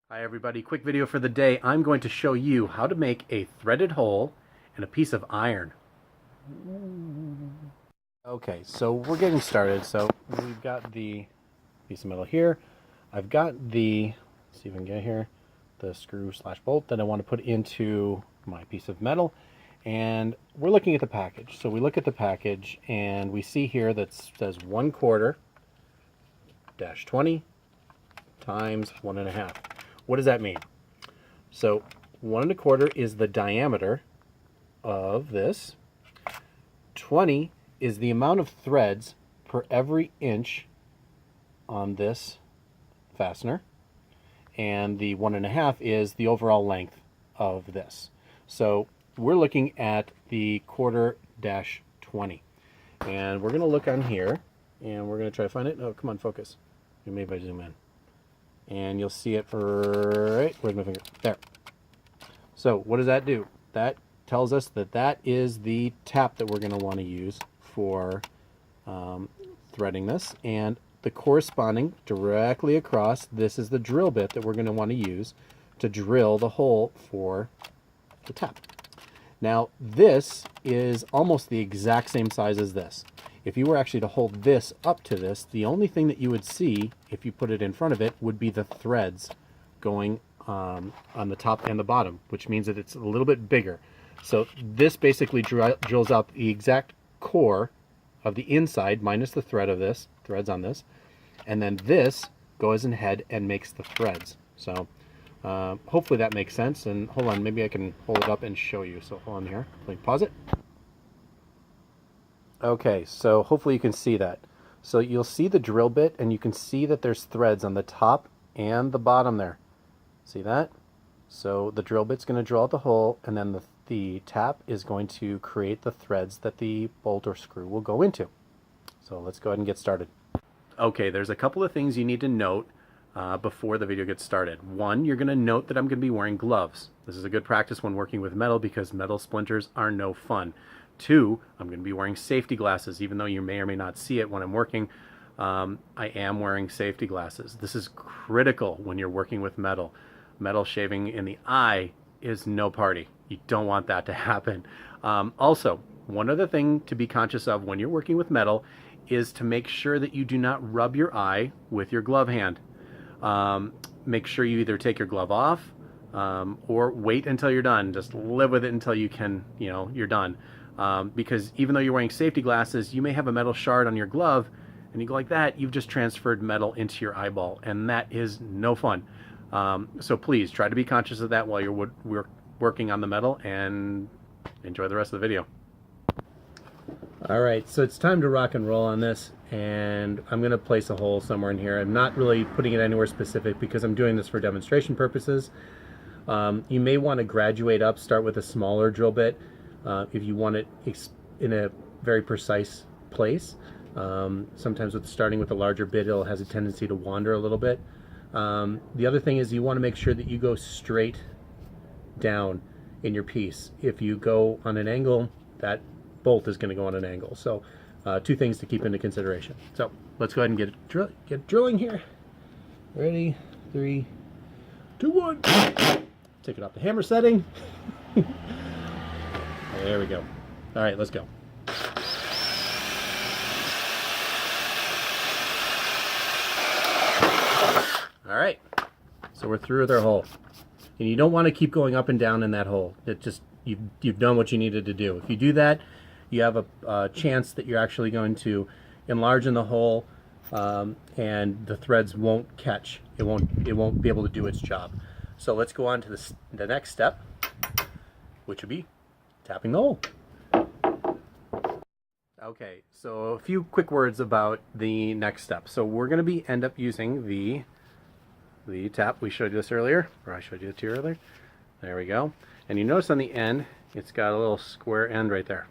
Hi everybody, quick video for the day. I'm going to show you how to make a threaded hole in a piece of iron. Okay, so we're getting started. So we've got the piece of metal here. I've got the, let's see if I can get here, the screw slash bolt that I want to put into my piece of metal. And we're looking at the package. So we look at the package and we see here that says 1/4 -20 times 1.5. What does that mean? So 1 1/4 is the diameter of this. 20 is the amount of threads per every inch on this fastener. And the 1.5 is the overall length of this. So we're looking at the 1/4-20. And we're going to look on here and we're going to try to find it. Oh, come on, focus. Maybe if I zoom in. And you'll see it right, where's my finger? There. So what does that do? That tells us that that is the tap that we're going to want to use for threading this, and the corresponding directly across, this is the drill bit that we're going to want to use to drill the hole for the tap. Now this is almost the exact same size as this. If you were actually to hold this up to this, the only thing that you would see if you put it in front of it would be the threads going on the top and the bottom, which means that it's a little bit bigger. So this basically drills out the exact core of the inside minus the threads on this, and then this goes ahead and makes the threads. So hopefully that makes sense. And hold on, maybe I can hold it up and show you. So hold on here, let me pause it. Okay, so hopefully you can see that. So you'll see the drill bit and you can see that there's threads on the top and the bottom there. See that? So the drill bit's going to drill out the hole, and then the tap is going to create the threads that the bolt or screw will go into. So let's go ahead and get started. Okay, there's a couple of things you need to note before the video gets started. One, you're going to note that I'm going to be wearing gloves. This is a good practice when working with metal because metal splinters are no fun. Two, I'm going to be wearing safety glasses. Even though you may or may not see it when I'm working, I am wearing safety glasses. This is critical when you're working with metal. Metal shaving in the eye is no party. You don't want that to happen. Also, one other thing to be conscious of when you're working with metal is to make sure that you do not rub your eye with your glove hand. Make sure you either take your glove off or wait until you're done. Just live with it until you can, you're done. Because even though you're wearing safety glasses, you may have a metal shard on your glove, and you go like that, you've just transferred metal into your eyeball, and that is no fun. So please try to be conscious of that while you're working on the metal, and enjoy the rest of the video. Alright, so it's time to rock and roll on this, and I'm going to place a hole somewhere in here. I'm not really putting it anywhere specific because I'm doing this for demonstration purposes. You may want to graduate up, start with a smaller drill bit if you want it in a very precise place. Sometimes starting with a larger bit, it has a tendency to wander a little bit. The other thing is you want to make sure that you go straight down in your piece. If you go on an angle, that bolt is going to go on an angle. So two things to keep into consideration. So let's go ahead and get drilling here. Ready? 3, 2, 1. Take it off the hammer setting. There we go. All right, let's go. All right, so we're through with our hole. And you don't want to keep going up and down in that hole. It just, you've done what you needed to do. If you do that, you have a chance that you're actually going to enlarge in the hole, and the threads won't catch. It won't be able to do its job. So let's go on to the next step, which would be tapping the hole. Okay, so a few quick words about the next step. So we're going to end up using the tap. We showed you this earlier, or I showed you it to you earlier. There we go. And you notice on the end, it's got a little square end right there.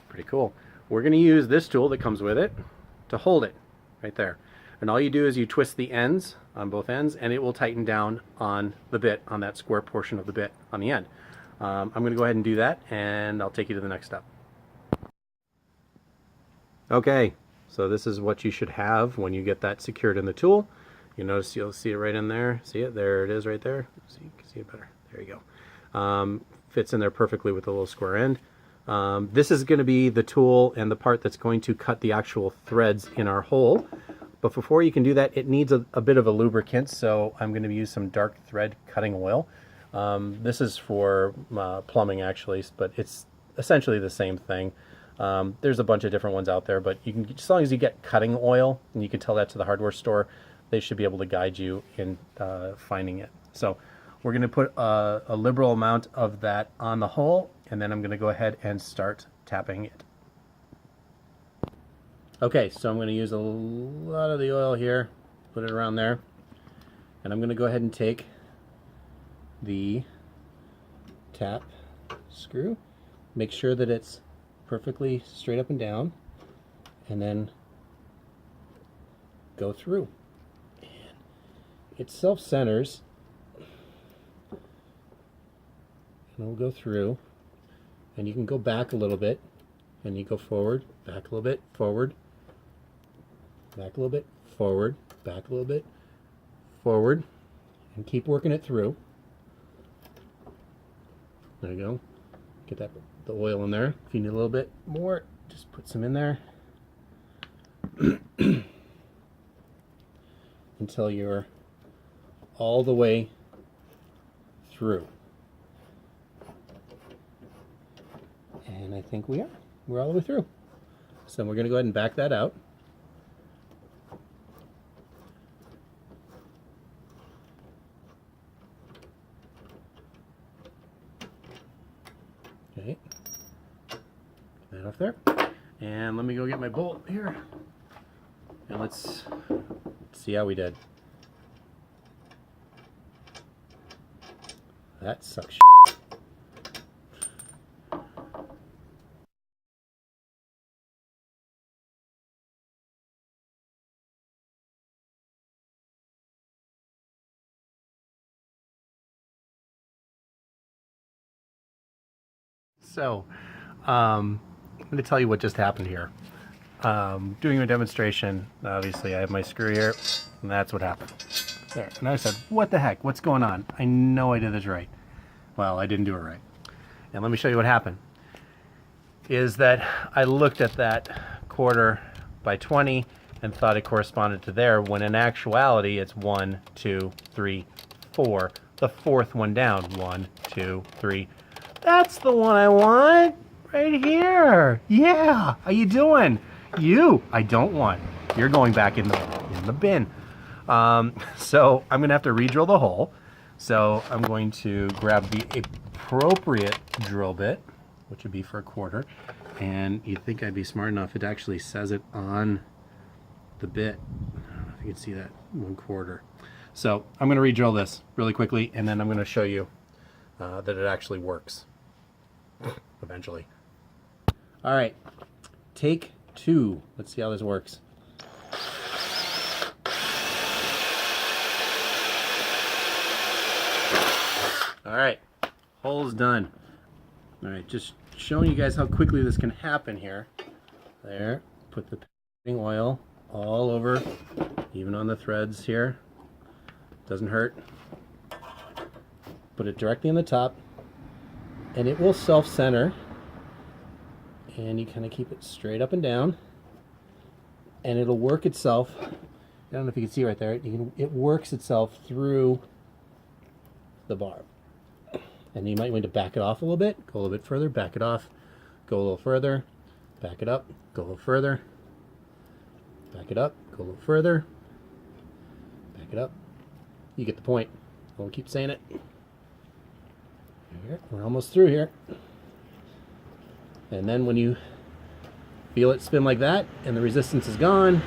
Pretty cool. We're going to use this tool that comes with it to hold it right there. And all you do is you twist the ends on both ends, and it will tighten down on the bit, on that square portion of the bit on the end. I'm going to go ahead and do that, and I'll take you to the next step. Okay, so this is what you should have when you get that secured in the tool. You notice you'll see it right in there. See it? There it is right there. See, you can see it better. There you go. Fits in there perfectly with the little square end. This is going to be the tool and the part that's going to cut the actual threads in our hole. But before you can do that, it needs a bit of a lubricant, so I'm going to use some dark thread cutting oil. This is for plumbing actually, but it's essentially the same thing. There's a bunch of different ones out there, but you can, as long as you get cutting oil, and you can tell that to the hardware store, they should be able to guide you in finding it. So we're going to put a liberal amount of that on the hole, and then I'm going to go ahead and start tapping it. Okay, so I'm going to use a lot of the oil here, put it around there, and I'm going to go ahead and take the tap screw, make sure that it's perfectly straight up and down, and then go through. And it self-centers, and we'll go through, and you can go back a little bit, and you go forward, back a little bit, forward, back a little bit, forward, back a little bit, forward, and keep working it through. There you go. Get that the oil in there. If you need a little bit more, just put some in there until you're all the way through. And I think we are. We're all the way through. So we're going to go ahead and back that out. Okay, get that off there. And let me go get my bolt here. And let's see how we did. That sucks. So, I'm going to tell you what just happened here. Doing a demonstration, obviously I have my screw here, and that's what happened. There, and I said, what the heck, what's going on? I know I did this right. Well, I didn't do it right. And let me show you what happened. Is that I looked at that 1/4 by 20 and thought it corresponded to there, when in actuality it's 1, 2, 3, 4. The fourth one down, 1, 2, 3. That's the one I want, right here. Yeah, how you doing? You, I don't want. You're going back in the bin. So I'm gonna have to re-drill the hole. So I'm going to grab the appropriate drill bit, which would be for 1/4. And you'd think I'd be smart enough, it actually says it on the bit. I don't know if you can see that, 1/4. So I'm gonna re-drill this really quickly, and then I'm gonna show you that it actually works eventually. All right, take 2. Let's see how this works. All right, hole's done. All right, just showing you guys how quickly this can happen here. There, put the painting oil all over, even on the threads here. Doesn't hurt. Put it directly on the top, and it will self-center. And you kind of keep it straight up and down, and it'll work itself. I don't know if you can see right there. It works itself through the barb. And you might want to back it off a little bit, go a little bit further, back it off, go a little further, back it up, go a little further, back it up, go a little further, back it up. You get the point. I won't keep saying it. Here, we're almost through here. And then when you feel it spin like that and the resistance is gone,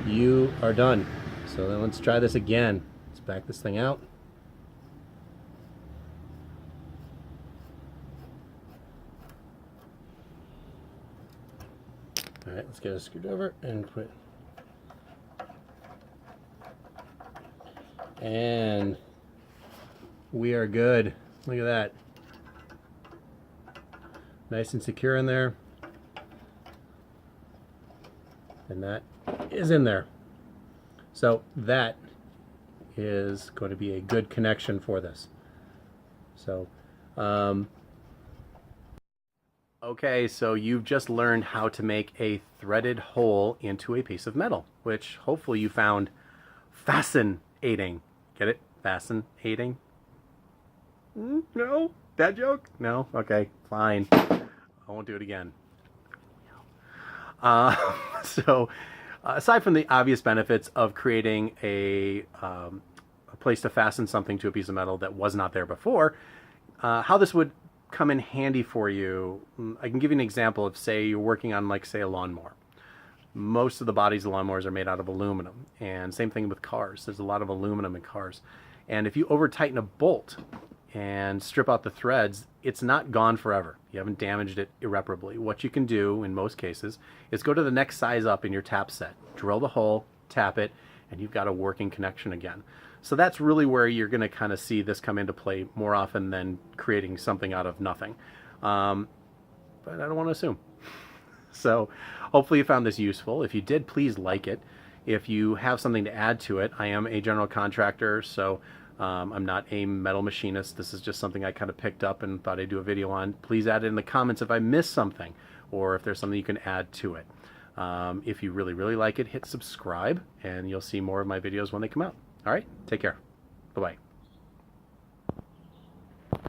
you are done. So then let's try this again. Let's back this thing out. All right, let's get a screwdriver and put. And we are good. Look at that. Nice and secure in there. And that is in there. So that is going to be a good connection for this. So, okay, so you've just learned how to make a threaded hole into a piece of metal, which hopefully you found fascinating. Get it? Fascinating? No? Bad joke? No? Okay, fine. I won't do it again. Uh, so, aside from the obvious benefits of creating a place to fasten something to a piece of metal that was not there before, how this would come in handy for you, I can give you an example of, say, you're working on, like, say, a lawnmower. Most of the bodies of lawnmowers are made out of aluminum, and same thing with cars. There's a lot of aluminum in cars. And if you over tighten a bolt and strip out the threads, it's not gone forever. You haven't damaged it irreparably. What you can do in most cases is go to the next size up in your tap set, drill the hole, tap it, and you've got a working connection again. So that's really where you're going to kind of see this come into play more often than creating something out of nothing. But I don't want to assume. So hopefully you found this useful. If you did, please like it. If you have something to add to it, I am a general contractor, so I'm not a metal machinist. This is just something I kind of picked up and thought I'd do a video on. Please add it in the comments if I missed something, or if there's something you can add to it. If you really, really like it, hit subscribe, and you'll see more of my videos when they come out. All right, take care. Bye-bye.